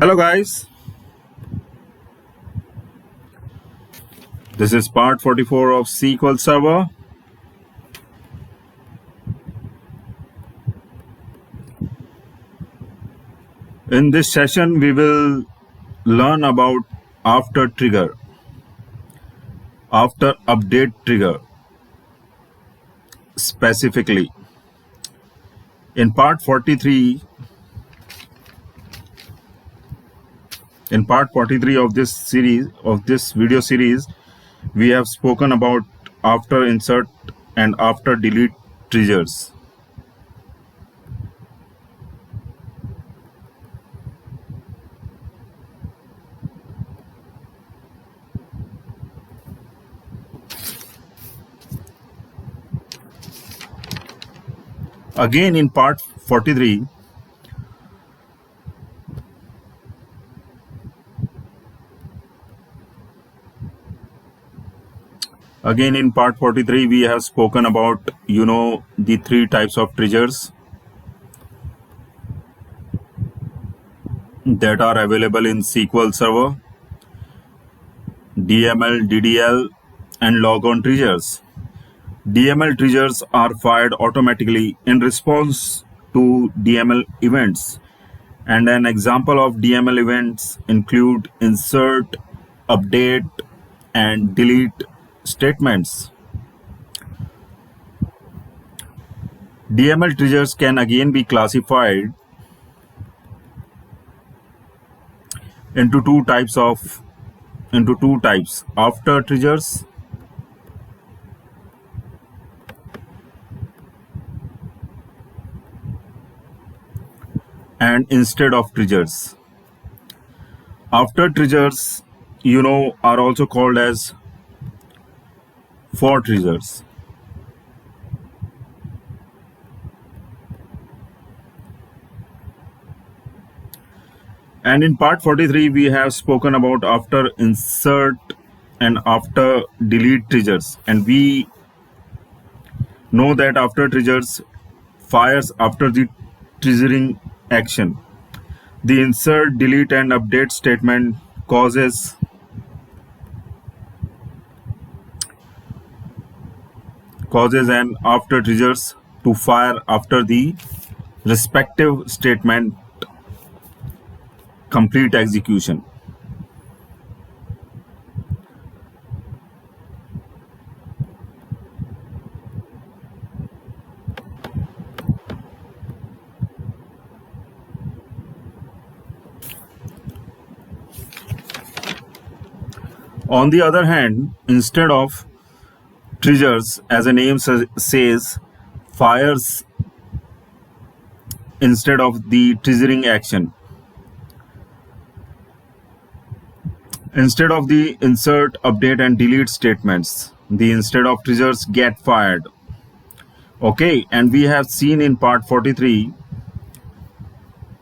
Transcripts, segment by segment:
Hello guys, this is part 44 of SQL Server. In this session, we will learn about after trigger, after update trigger specifically. In part 43, of this series, of this video series, we have spoken about after insert and after delete triggers. Again, in part 43, we have spoken about, the three types of triggers that are available in SQL Server: DML, DDL, and logon triggers. DML triggers are fired automatically in response to DML events. And an example of DML events include insert, update, and delete statements. DML triggers can again be classified into two types: after triggers and instead of triggers. After triggers, are also called as for triggers. And in part 43, we have spoken about after insert and after delete triggers. And we know that after triggers fires after the triggering action. The insert, delete, and update statement causes an after triggers to fire after the respective statement complete execution. On the other hand, instead of triggers, as the name says, fires instead of the triggering action. Instead of the insert, update, and delete statements, the instead of triggers get fired. Okay, and we have seen in part 43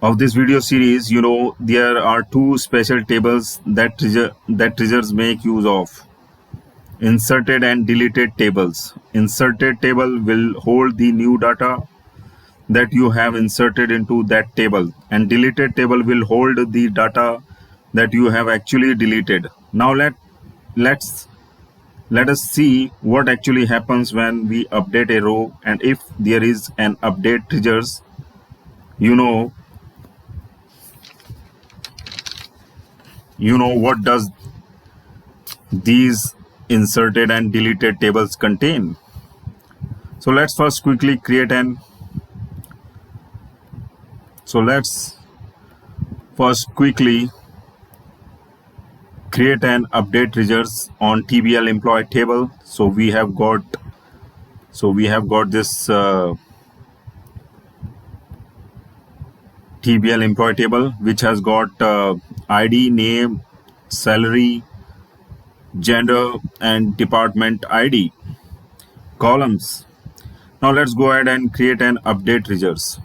of this video series, there are two special tables that triggers make use of: inserted and deleted tables. Inserted table will hold the new data that you have inserted into that table, and deleted table will hold the data that you have actually deleted. Now let us see what actually happens when we update a row, and if there is an update triggers, what does these inserted and deleted tables contain. So let's first quickly create an update triggers on TBL employee table. So we have got this TBL employee table, which has got ID, name, salary, gender, and department ID columns. Now let's go ahead and create an update triggers.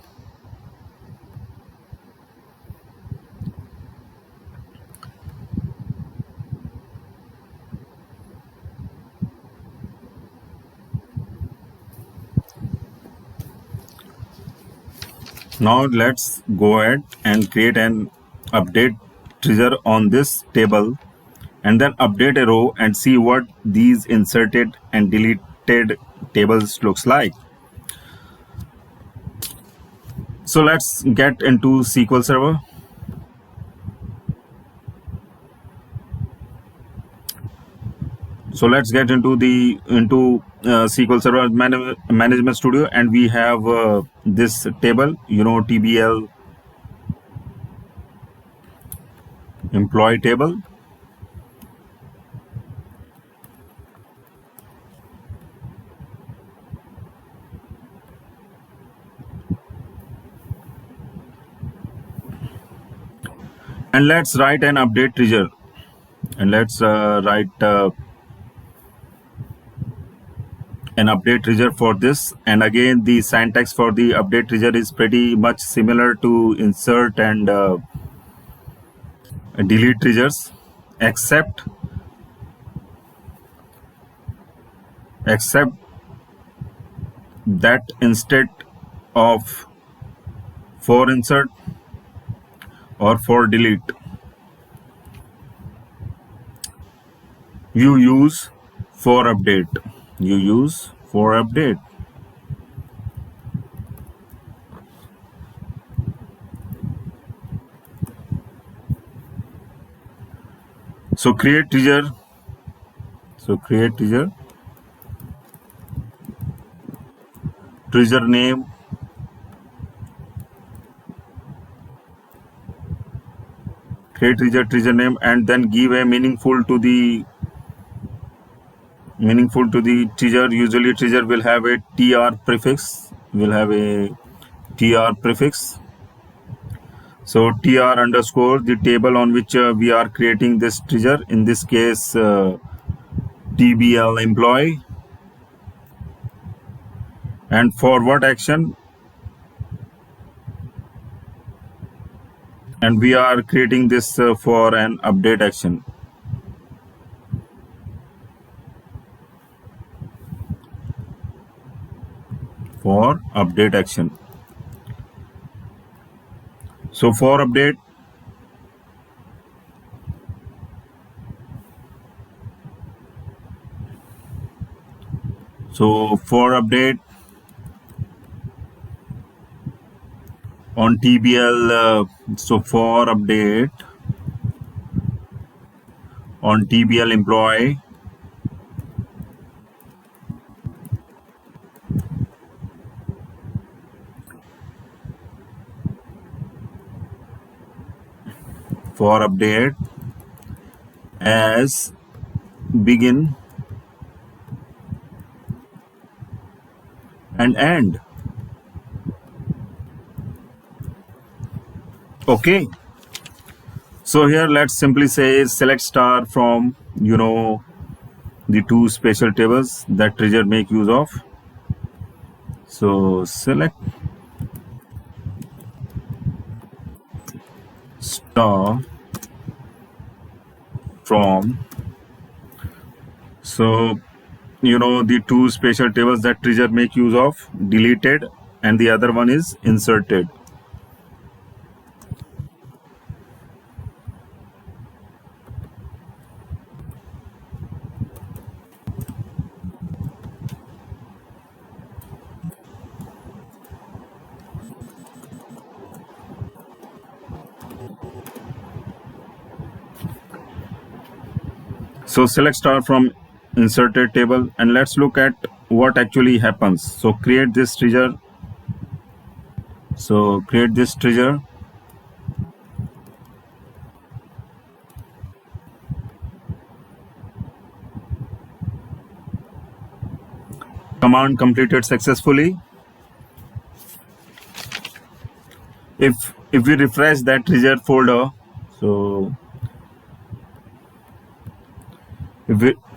Now let's go ahead and create an update trigger on this table, and then update a row and see what these inserted and deleted tables looks like. So let's get into SQL Server. So let's get into SQL Server Management Studio, and we have this table, TBL employee table. And let's write an update trigger, and let's write an update trigger for this. And again, the syntax for the update trigger is pretty much similar to insert and delete triggers, except that instead of for insert or for delete, you use for update. So create trigger. Trigger name, trigger name, and then give a meaningful to the trigger. Usually trigger will have a tr prefix. So tr underscore the table on which we are creating this trigger, in this case tbl employee, and forward action, and we are creating this for an update action. For update action. So for update, on TBL, for update on TBL employee, for update as begin and end. Okay. So here let's simply say select star from the two special tables that trigger make use of. So select star from, so the two special tables that trigger make use of, deleted, and the other one is inserted. So select star from inserted table, and let's look at what actually happens. So create this trigger. Command completed successfully. If we refresh that trigger folder, so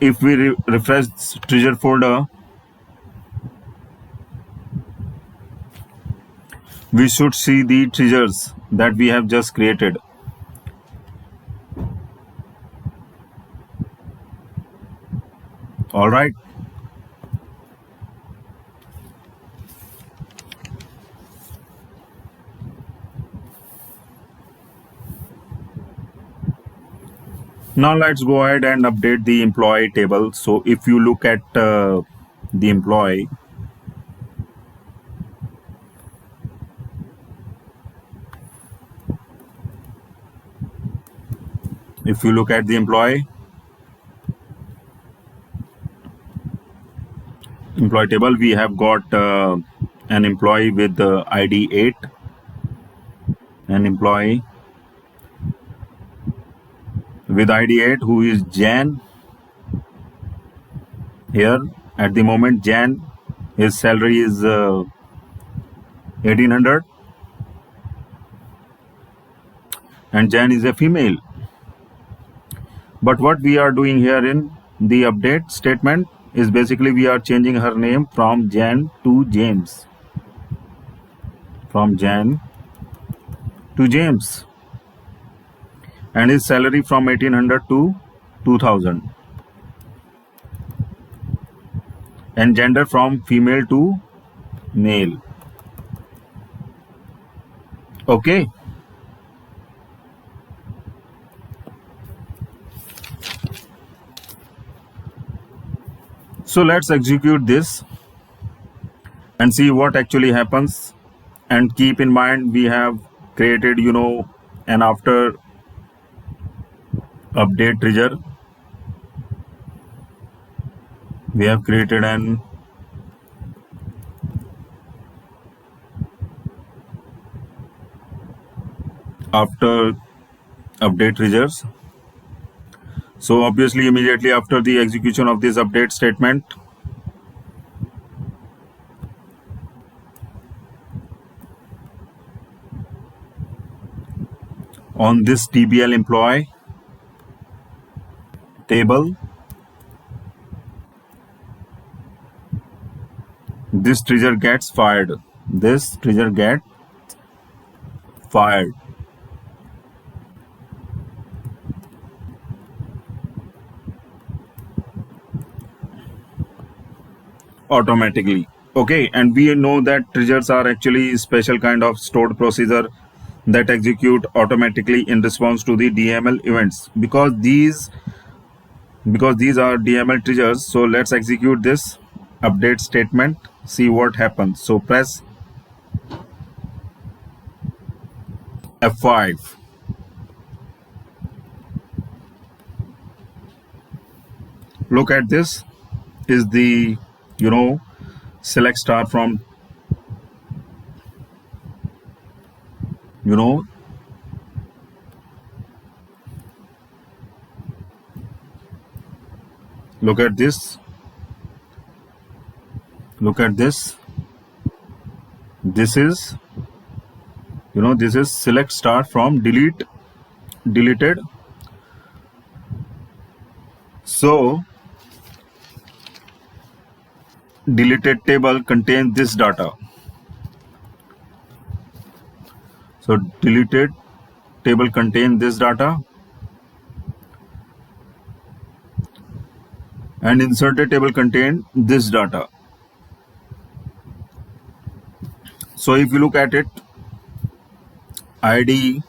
if we refresh trigger folder, we should see the triggers that we have just created. All right. Now let's go ahead and update the employee table. So if you look at the employee, if you look at the employee table, we have got an employee with ID 8, an employee with ID 8 who is Jan. Here at the moment, Jan, his salary is 1800, and Jan is a female. But what we are doing here in the update statement is basically we are changing her name from Jan to James. From Jan to James. And his salary from 1800 to 2000. And gender from female to male. Okay. So let's execute this and see what actually happens. And keep in mind, we have created, an after update trigger. We have created an after update triggers. So obviously immediately after the execution of this update statement, on this TBL employee table, this trigger gets fired. This trigger gets fired. Automatically. Okay, and we know that triggers are actually special kind of stored procedure that execute automatically in response to the DML events. Because these are DML triggers, so let's execute this update statement, see what happens. So press F5. Look at this is the select star from look at this this is this is select star from deleted. So deleted table contains this data. So deleted table contains this data, and inserted table contains this data. So if you look at it, ID.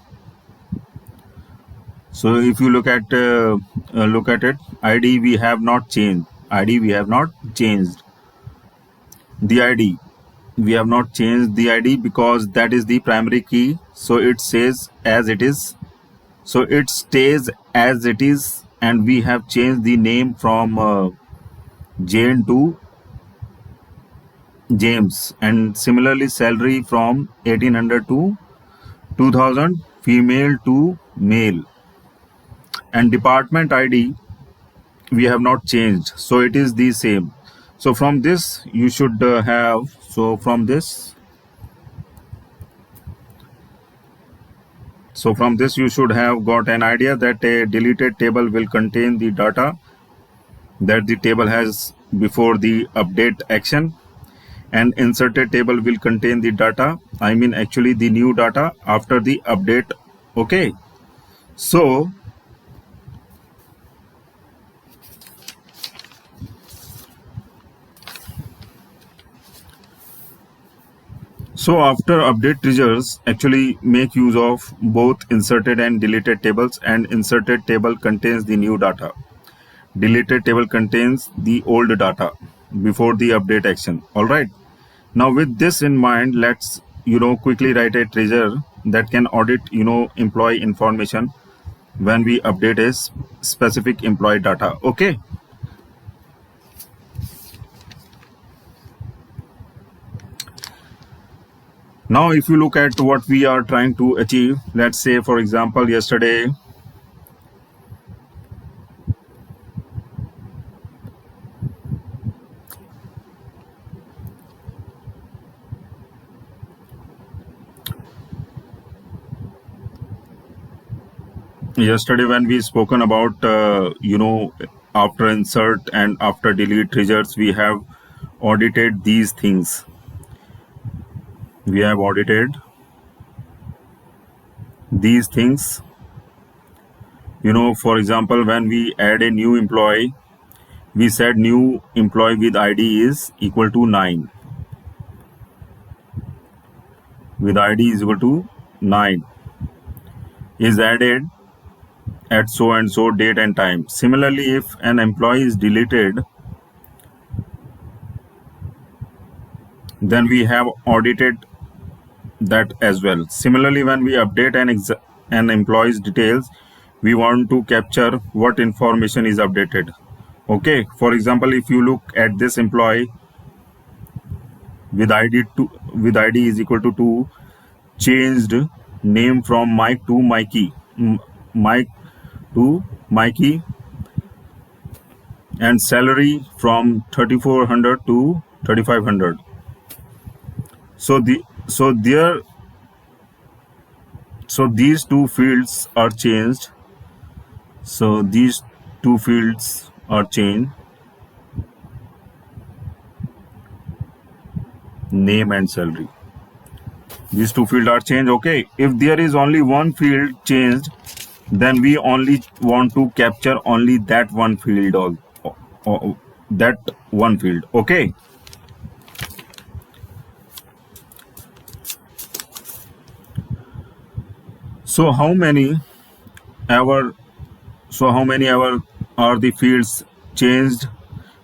So if you look at it, ID we have not changed. The ID. We have not changed the ID because that is the primary key. So it says as it is. So it stays as it is, and we have changed the name from Jane to James, and similarly salary from 1800 to 2000, female to male, and department ID we have not changed, so it is the same. So from this you should have you should have got an idea that a deleted table will contain the data that the table has before the update action, and inserted table will contain the data, actually the new data after the update. Okay, so So after update triggers actually make use of both inserted and deleted tables, and inserted table contains the new data. Deleted table contains the old data before the update action. All right. Now with this in mind, let's quickly write a trigger that can audit employee information when we update a specific employee data. Okay. Now if you look at what we are trying to achieve, let's say for example yesterday when we spoken about after insert and after delete triggers, we have audited these things. We have audited these things. For example, when we add a new employee, we said new employee with ID is equal to 9. With ID is equal to 9 is added at so and so date and time. Similarly, if an employee is deleted, then we have audited that as well. Similarly, when we update an employee's details, we want to capture what information is updated. Okay, for example, if you look at this employee with ID is equal to 2, changed name from Mike to Mikey, Mike to Mikey, and salary from 3,400 to 3,500. So these two fields are changed. So these two fields are changed, name and salary. These two fields are changed. Okay, if there is only one field changed, then we only want to capture only that one field or that one field. Okay. So how many ever are the fields changed?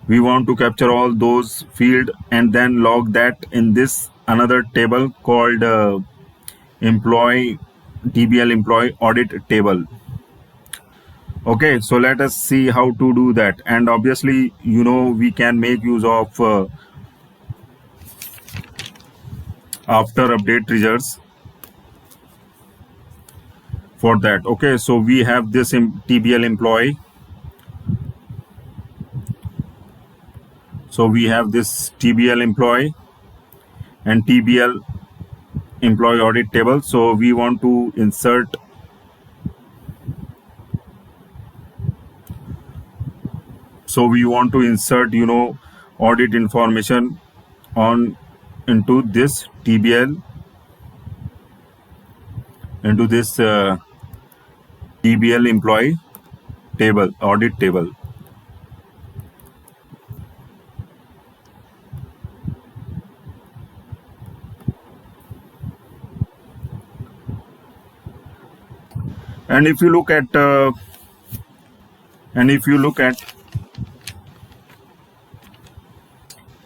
We want to capture all those fields and then log that in this another table called employee TBL employee audit table. Okay, so let us see how to do that. And obviously, we can make use of after update triggers for that. Okay, so we have this TBL employee. So we have this TBL employee and TBL employee audit table. So we want to insert audit information into this TBL, into this TBL employee table, audit table. And if you look at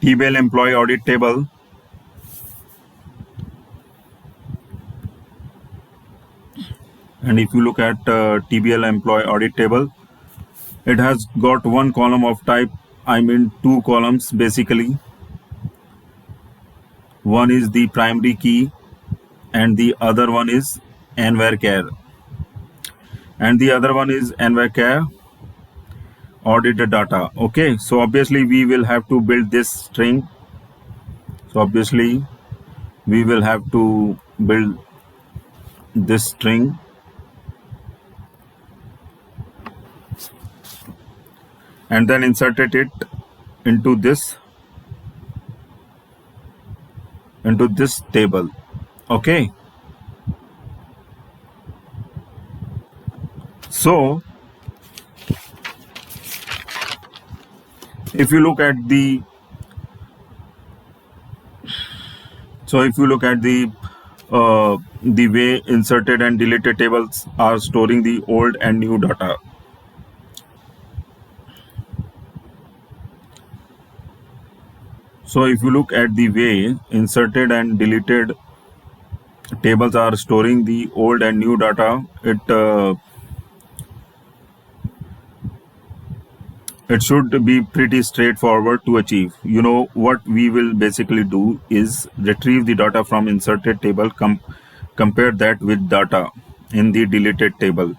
TBL employee audit table, TBL employee audit table, it has got one column of type, two columns basically. One is the primary key and the other one is nvarchar. And the other one is nvarchar audit data. Okay, so obviously we will have to build this string. So obviously we will have to build this string. And then inserted it into this table. Okay. So if you look at So if you look at the way inserted and deleted tables are storing the old and new data. So if you look at the way inserted and deleted tables are storing the old and new data, it should be pretty straightforward to achieve. You know what we will basically do is retrieve the data from inserted table, compare that with data in the deleted table,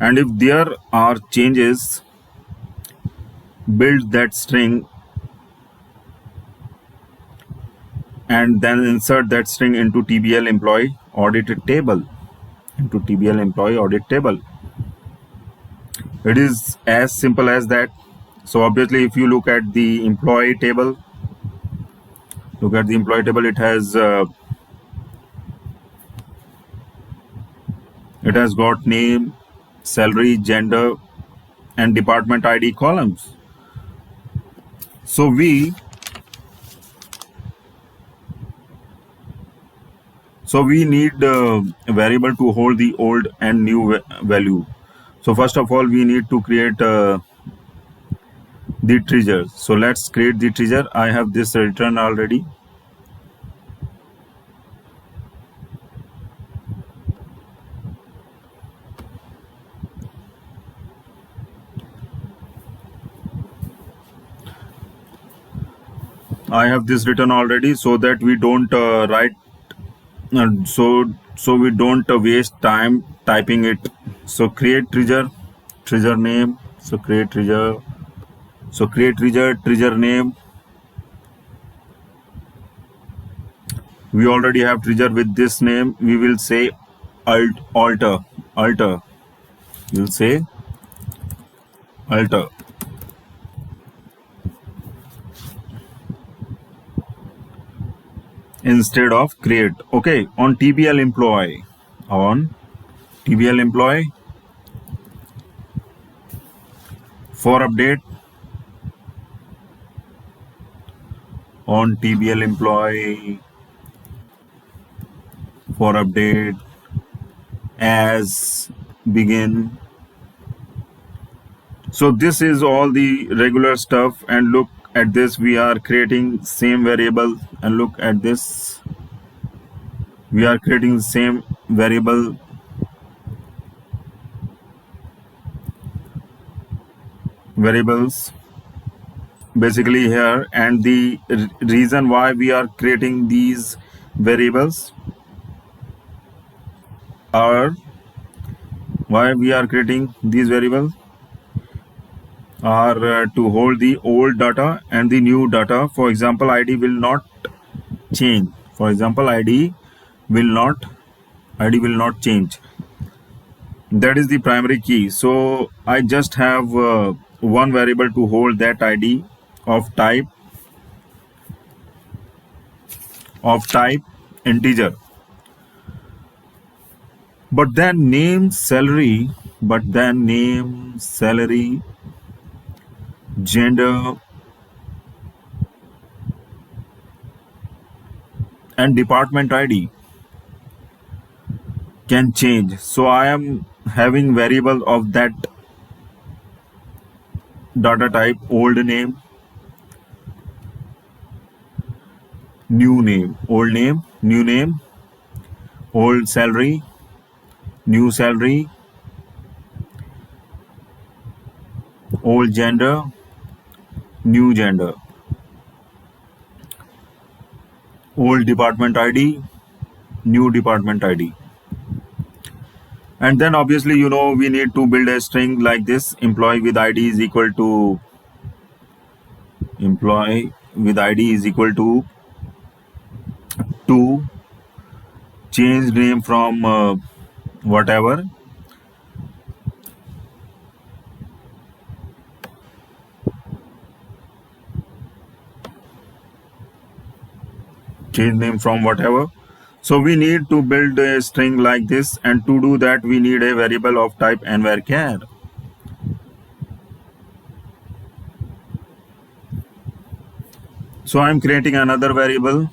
and if there are changes, build that string and then insert that string into TBL employee audited table. It is as simple as that. So obviously, if you look at the employee table, it has got name, salary, gender, and department ID columns. So we need a variable to hold the old and new value. So first of all, we need to create the trigger. So let's create the trigger. I have this written already. So that we don't write so we don't waste time typing it. So create trigger name. So create trigger name. We already have trigger with this name. We will say alter. We'll say alter. Instead of create. Okay, on TBL employee, for update, on TBL employee for update as begin. So this is all the regular stuff, and look at this, we are creating same variable, and look at this, we are creating the same variables basically here, and the reason why we are creating these variables are to hold the old data and the new data. For example, ID will not change. ID will not change. That is the primary key. So I just have one variable to hold that ID of type integer. But then name, salary, gender, and department ID can change. So I am having variable of that data type: old name, new name, old name, new name, old salary, new salary, old gender, new gender, old department ID, new department ID. And then obviously, we need to build a string like this: employee with ID is equal to to change name from whatever, So we need to build a string like this, and to do that we need a variable of type nvarchar. So I'm creating another variable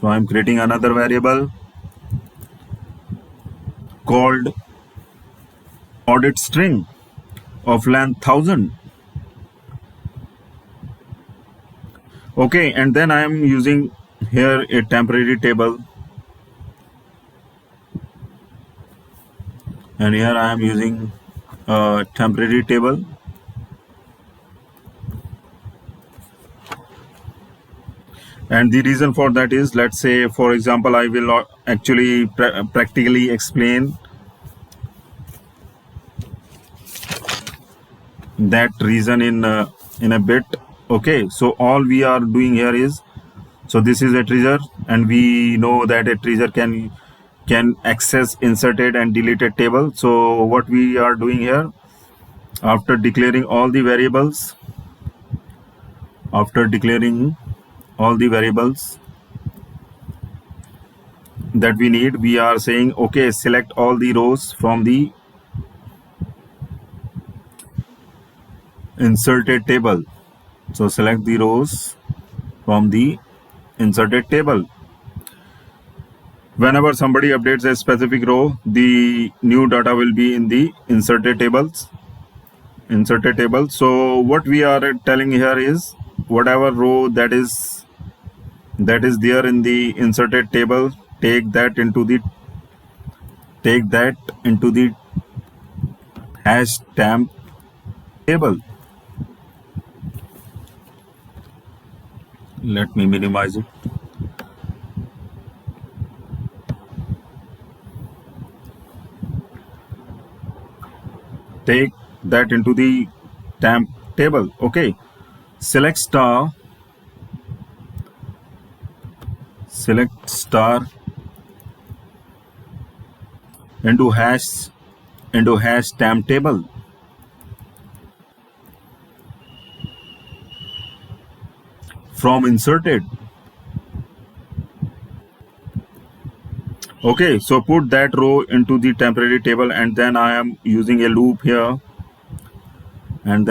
So I'm creating another variable called audit string of length 1000. Okay, and then I am using here a temporary table, and here I am using a temporary table. And the reason for that is, let's say, for example, I will actually practically explain that reason in a bit. Okay, so all we are doing here is, so this is a trigger, and we know that a trigger can access inserted and deleted table. So what we are doing here, after declaring all the variables, that we need, we are saying, okay, select all the rows from the inserted table. So select the rows from the inserted table. Whenever somebody updates a specific row, the new data will be in the inserted table. So what we are telling here is, whatever row that is there in the inserted table, take that into the hash temp table. Let me minimize it. Take that into the temp table. Okay, select star into hash temp table. From inserted. Okay, so put that row into the temporary table, and then I am using a loop here, and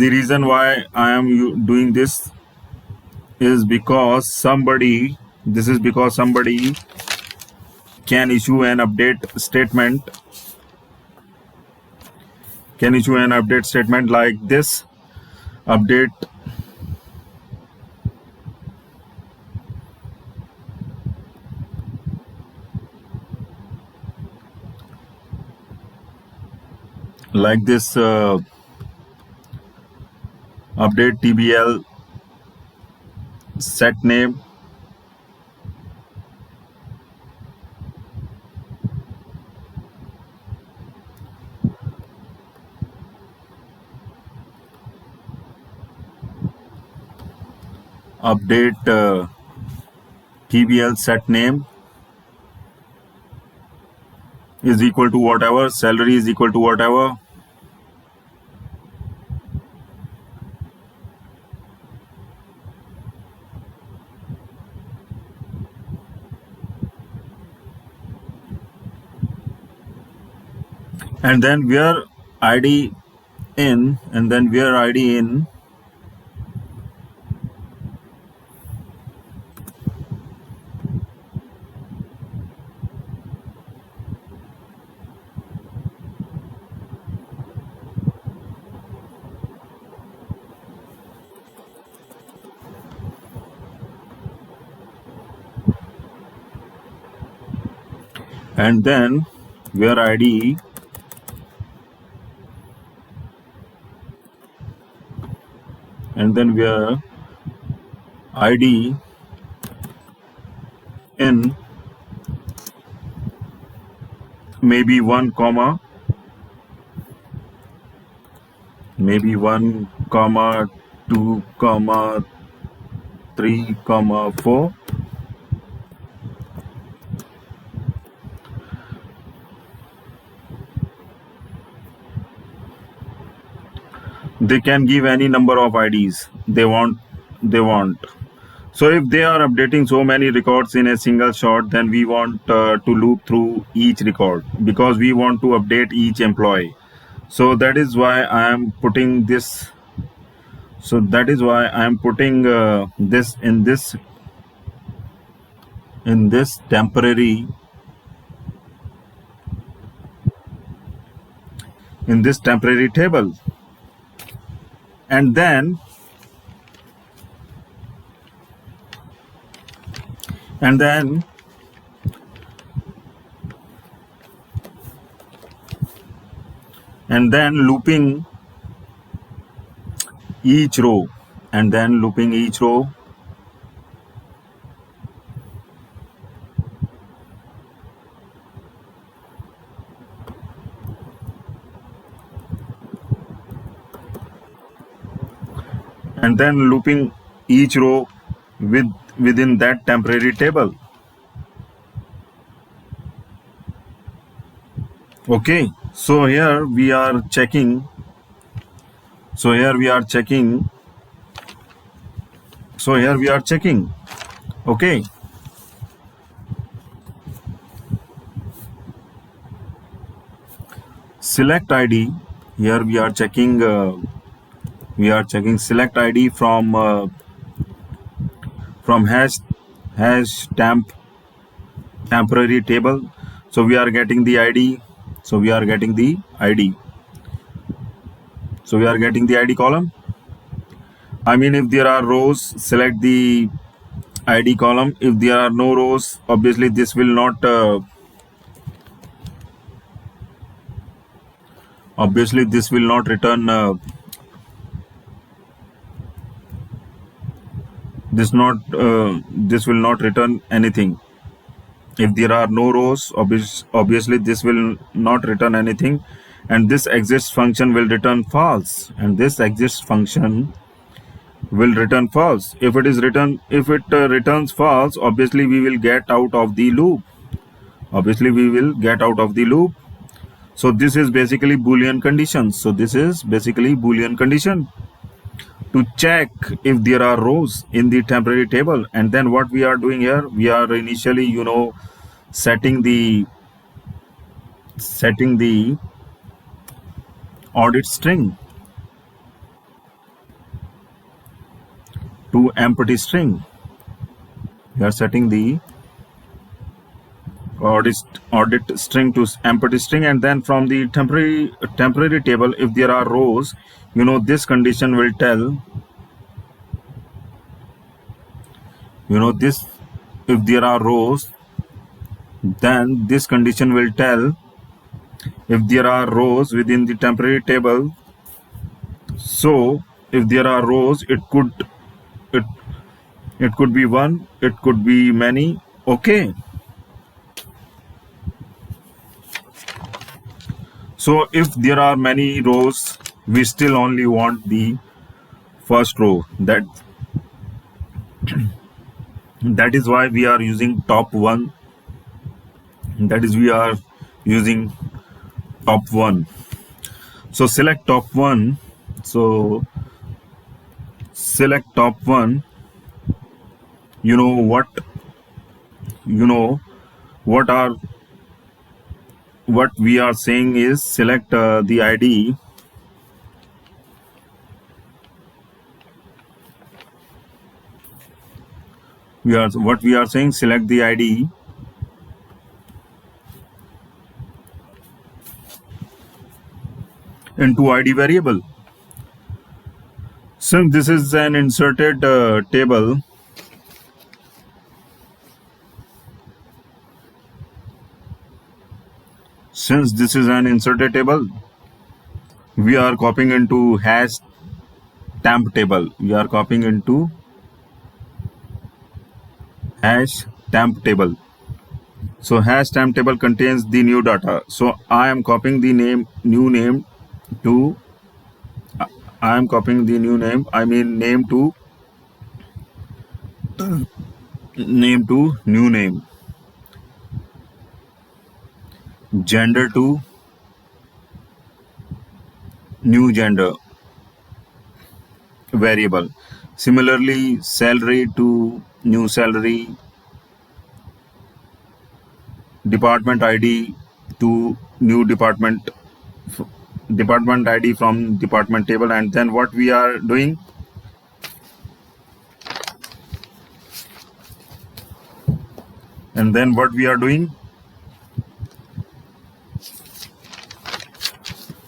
the reason why I am doing this is because somebody can issue an update statement like this: update like this, update TBL set name, update TBL set name is equal to whatever, salary is equal to whatever. And then where ID in, and then where ID in, and then where ID, and then where ID in maybe 1 comma 2 comma 3 comma 4. They can give any number of IDs they want. So if they are updating so many records in a single shot, then we want to loop through each record, because we want to update each employee. So that is why I am putting this. So that is why I am putting this in this temporary table. And then and then and then looping each row, and then looping each row. And then looping each row within that temporary table. Okay, so here we are checking. So here we are checking. So here we are checking. Okay. Select ID. Here we are checking. Select ID from hash temporary table. So we are getting the ID. So we are getting the ID. So we are getting the ID column. I mean, if there are rows, select the ID column. If there are no rows, obviously this will not return this will not return anything. If there are no rows, obviously this will not return anything, and this exists function will return false, and this exists function will return false. If it returns false, obviously we will get out of the loop. So this is basically Boolean conditions. So this is basically Boolean condition to check if there are rows in the temporary table. And then what we are doing here, we are initially, setting the audit string to empty string. We are setting the audit string to empty string, and then from the temporary table, if there are rows, this condition will tell, this, if there are rows, then this condition will tell if there are rows within the temporary table. So if there are rows, it could be one, it could be many. Okay. So if there are many rows, we still only want the first row. That is why we are using top one. That is, we are using top one. So select top one. So select top one. What we are saying is select the ID. What we are saying, select the ID into ID variable. Since this is an inserted table, we are copying into hash temp table. So hash temp table contains the new data. So I am copying the name to name to new name, gender to new gender variable. Similarly, salary to new salary, department ID to new department department ID from department table, and then what we are doing,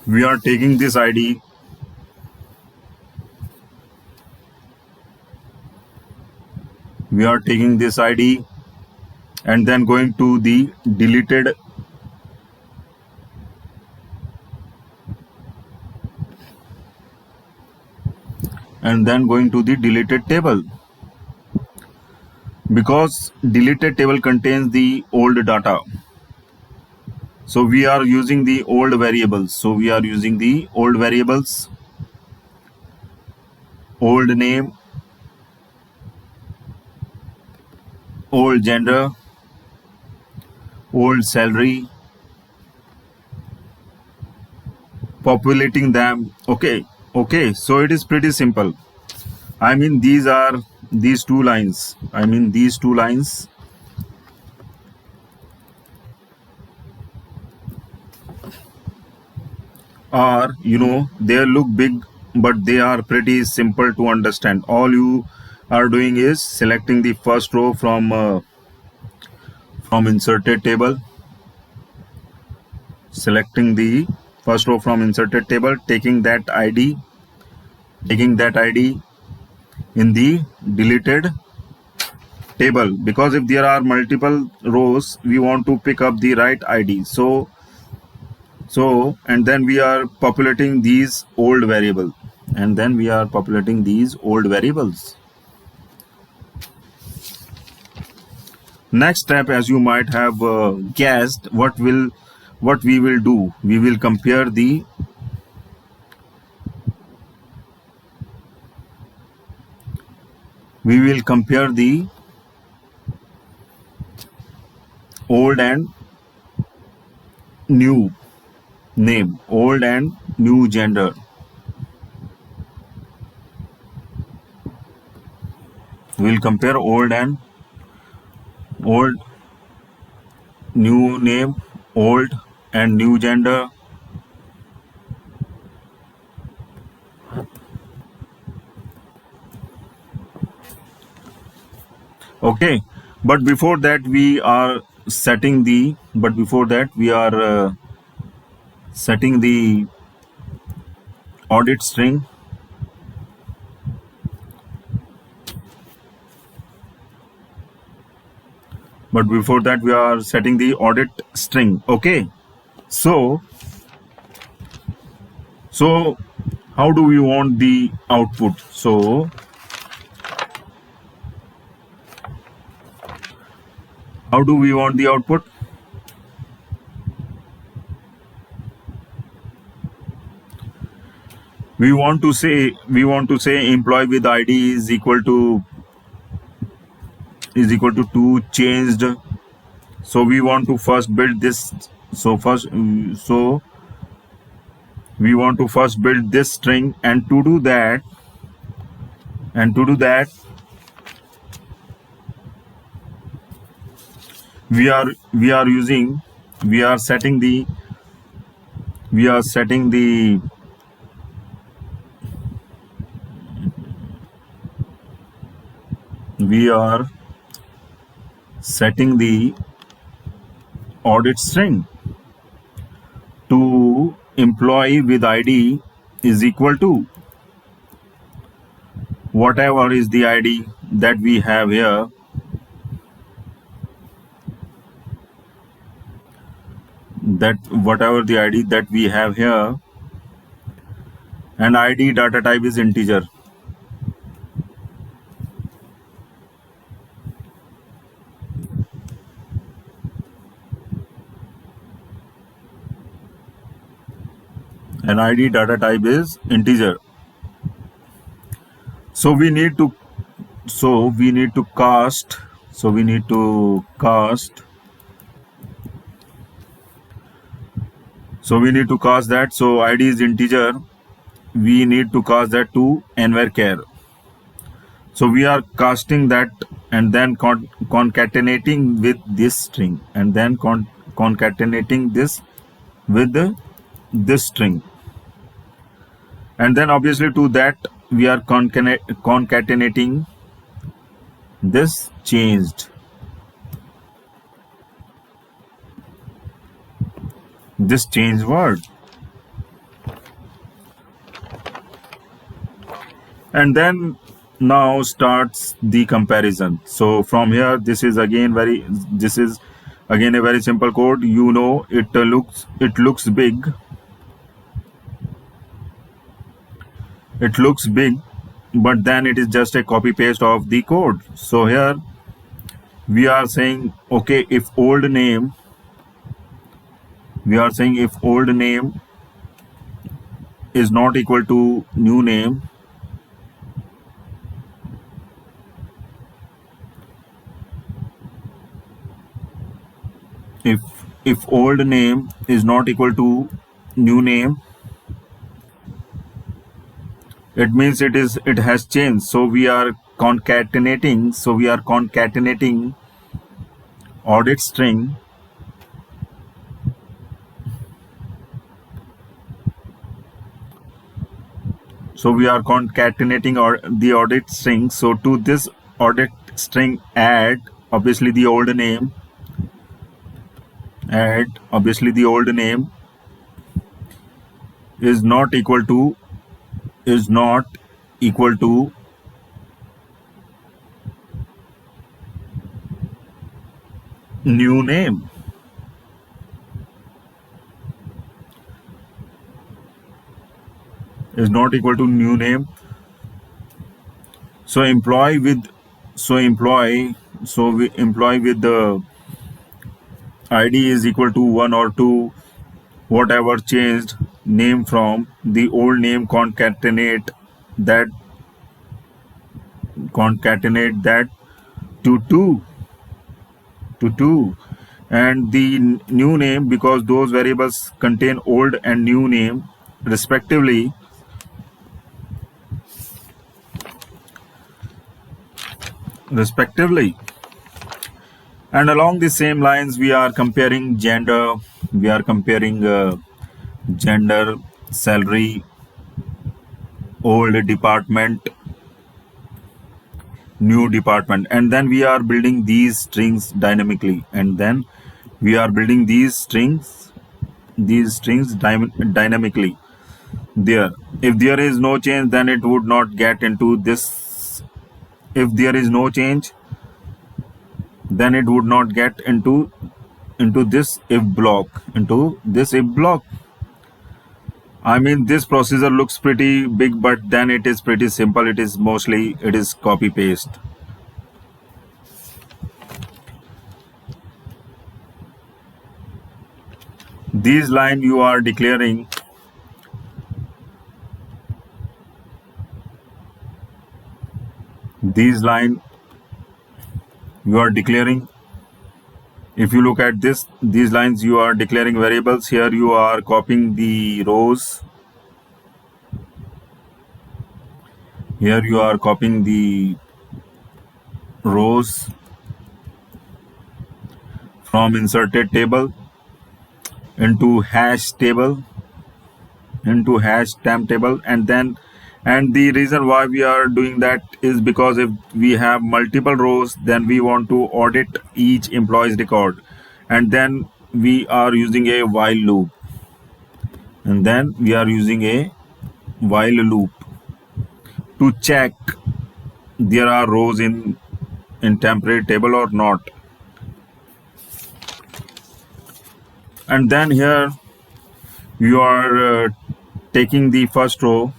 we are taking this ID, and then going to the deleted table, because deleted table contains the old data. So we are using the old variables. Old name, old gender, old salary, populating them. Okay, so it is pretty simple. I mean, these two lines are, they look big, but they are pretty simple to understand. All you are doing is selecting the first row from inserted table, taking that ID in the deleted table, because if there are multiple rows, we want to pick up the right ID. So and then we are populating these old variables. Next step, as you might have guessed, what we will do, we will compare the old and new name, old and new gender. We will compare old, new name, old and new gender. Okay, but before that we are setting the audit string. Okay, so how do we want the output? So how do we want the output? We want to say employee with ID is equal to 2 changed. So we want to first build this. So we want to first build this string, and to do that we are setting the audit string to employee with ID is equal to whatever is the ID that we have here. And ID data type is integer. So we need to cast that. So ID is integer, we need to cast that to nvarchar. So we are casting that and then concatenating with this string, and then concatenating this with this string. And then obviously to that we are concatenating this changed word. And then now starts the comparison. So from here, this is again a very simple code. You know, it looks big. It looks big, but then it is just a copy paste of the code. So here we are saying, okay, if old name, is not equal to new name, if old name is not equal to new name, it means it has changed. So we are concatenating audit string. So we are concatenating the audit string. So to this audit string, add obviously the old name. Is not equal to new name. Is not equal to new name. So employee with the ID is equal to 1 or 2, whatever changed name from the old name, concatenate that to 2, and the new name, because those variables contain old and new name respectively. And along the same lines, we are comparing gender, salary, old department, new department, and then we are building these strings dynamically. Dynamically there. If there is no change, then it would not get into this. If there is no change, then it would not get into this if block. I mean, this procedure looks pretty big, but then it is pretty simple. It is copy paste. These line you are declaring. These line you are declaring. If you look at these lines, you are declaring variables. Here you are copying the rows. Here you are copying the rows from inserted table into hash temp table, and the reason why we are doing that is because if we have multiple rows, then we want to audit each employee's record, and then we are using a while loop. To check there are rows in temporary table or not. And then here you are taking the first row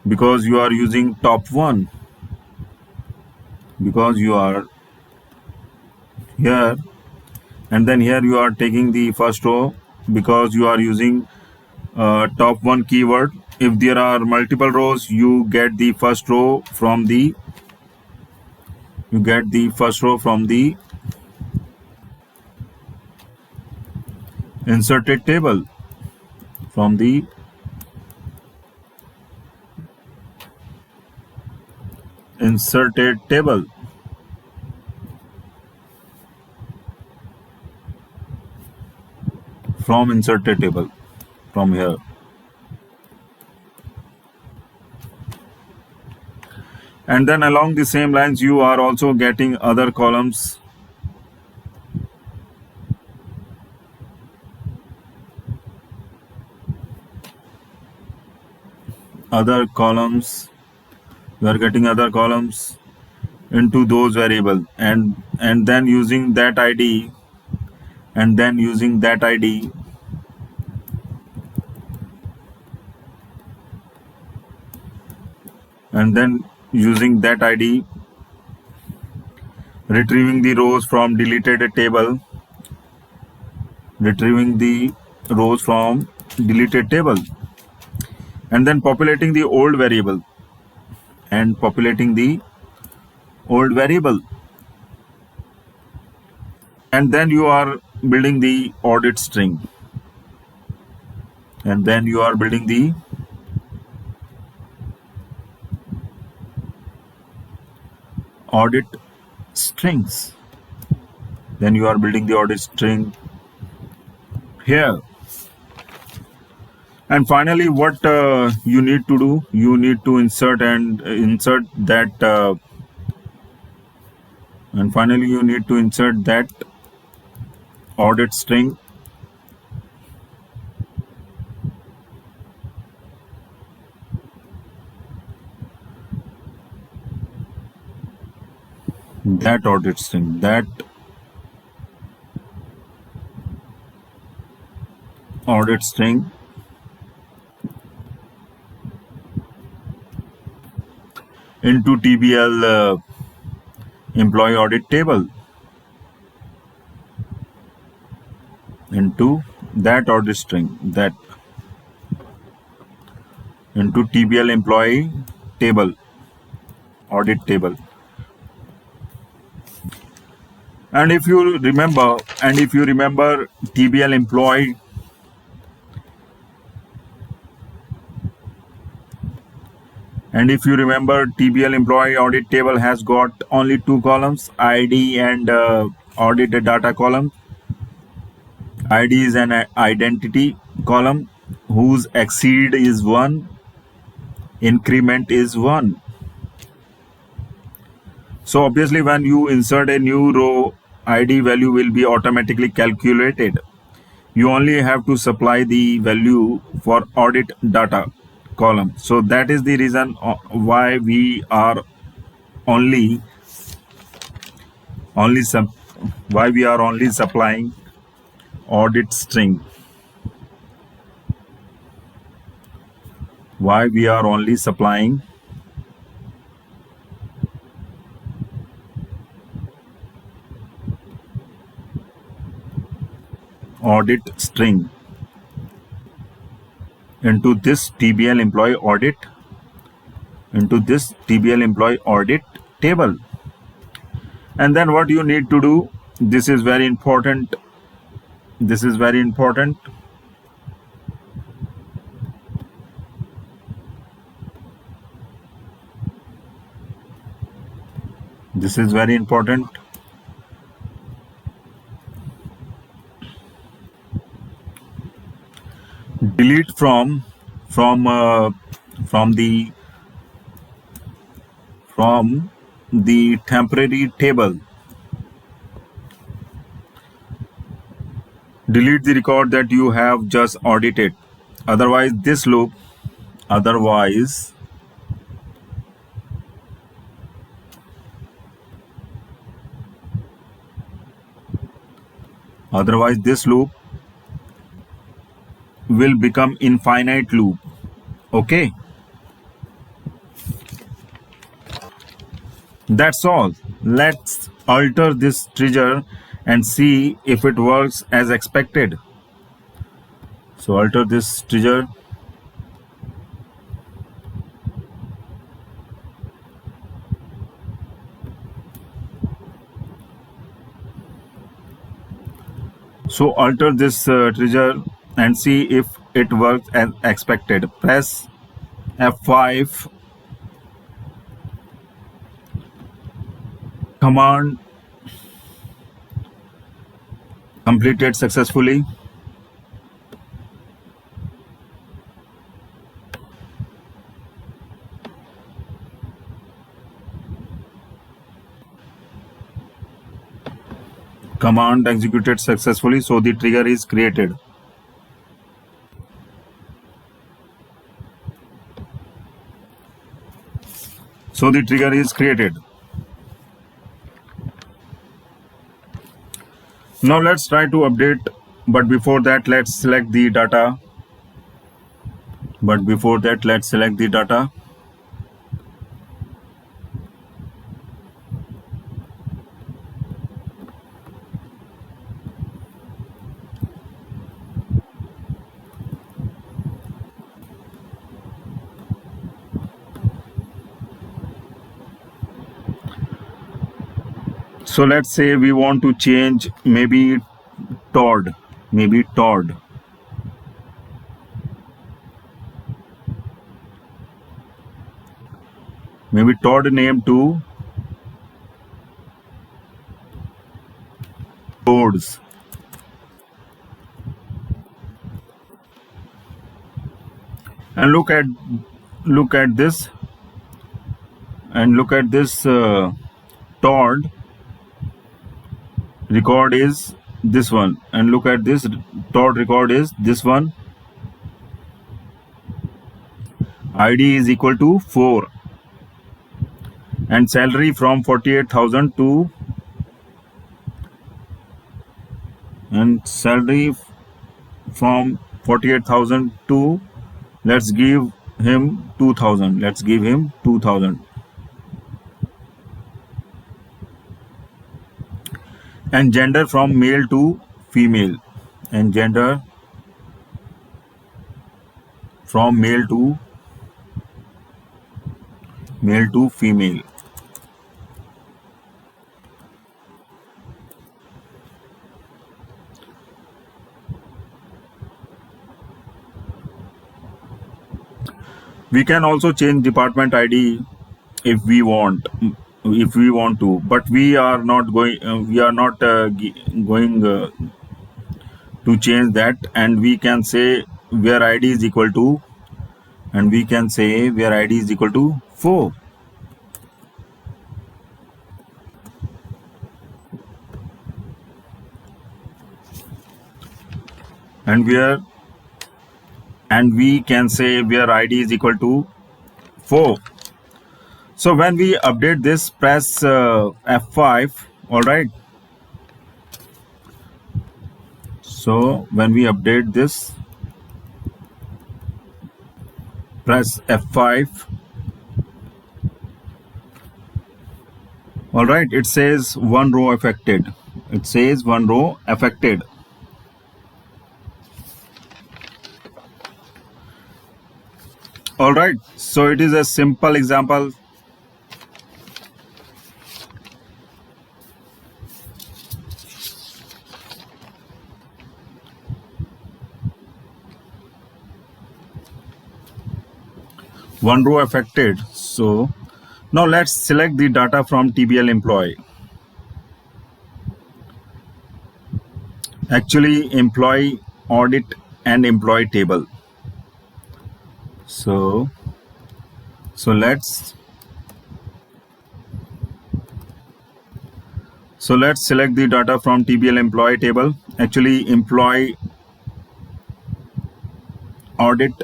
because you are using top one, because you are here, and then here you are taking the first row because you are using top one keyword. If there are multiple rows, you get the first row from the inserted table, from the inserted table. From here. And then along the same lines, you are also getting other columns. Other columns. You are getting other columns into those variable, and then using that ID, and then using that ID, and then using that ID, retrieving the rows from deleted table, retrieving the rows from deleted table, and then populating the old variable, and populating the old variable, and then you are building the audit string, and then you are building the audit strings, then you are building the audit string here. And finally, what you need to do, you need to insert that and finally you need to insert that audit string that audit string that audit string into TBL employee audit table, into that audit string, that into TBL employee table, audit table. And if you remember TBL employee, and if you remember TBL employee audit table has got only two columns, ID and audit data column. ID is an identity column whose exceed is 1, increment is 1. So obviously when you insert a new row, ID value will be automatically calculated. You only have to supply the value for audit data column. So that is the reason why we are only supplying audit string. Why we are only supplying audit string into this TBL employee audit, table. And then what you need to do, this is very important, this is very important. This is very important. Delete from the temporary table. Delete the record that you have just audited. Otherwise this loop will become infinite loop. Okay, that's all. Let's alter this trigger and see if it works as expected. So alter this trigger. So alter this trigger and see if it works as expected. Press F5. Command completed successfully. Command executed successfully, so the trigger is created. So the trigger is created. Now let's try to update, but before that let's select the data. So let's say we want to change maybe Todd. Maybe Todd name to Toads. And look at this, Todd record is this one, and look at this, Todd record is this one. ID is equal to 4, and salary from 48,000 to, and salary from 48,000 to, let's give him 2,000. Let's give him 2,000. And gender from male to female, and gender from male to female. We can also change department ID if we want to, but we are not going to change that, and we can say where ID is equal to, 4. And we can say where ID is equal to 4. So when we update this, press F5. All right. So when we update this, press F5. All right. It says one row affected. All right. So it is a simple example. One row affected. So now let's select the data from TBL employee. Actually, employee audit and employee table. So let's select the data from TBL employee table. Actually, employee audit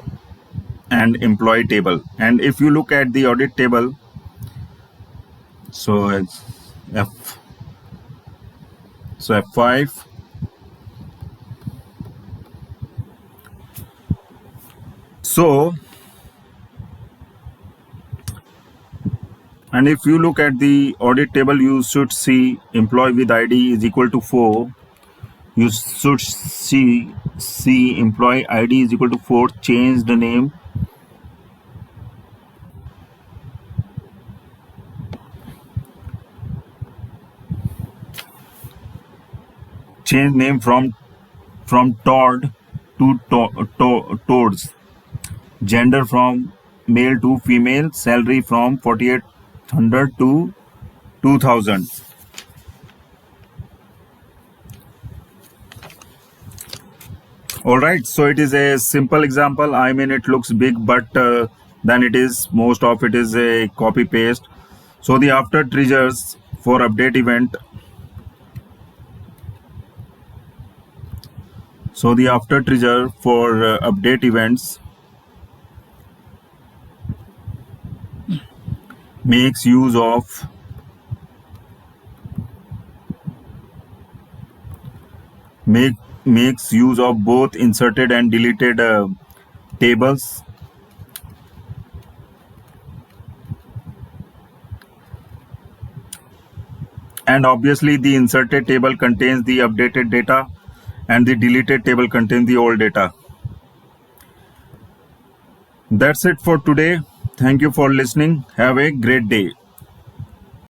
and employee table. And if you look at the audit table, so it's F5. So, and if you look at the audit table, you should see employee with ID is equal to 4. You should see employee ID is equal to 4. Change the name. Change name from Todd to Toads. Gender from male to female. Salary from 4,800 to 2,000. All right, so it is a simple example. I mean, it looks big, but then it is, most of it is a copy paste. So the after triggers for update event. So the after trigger for update events makes use of makes use of both inserted and deleted tables, and obviously the inserted table contains the updated data and the deleted table contains the old data. That's it for today. Thank you for listening. Have a great day.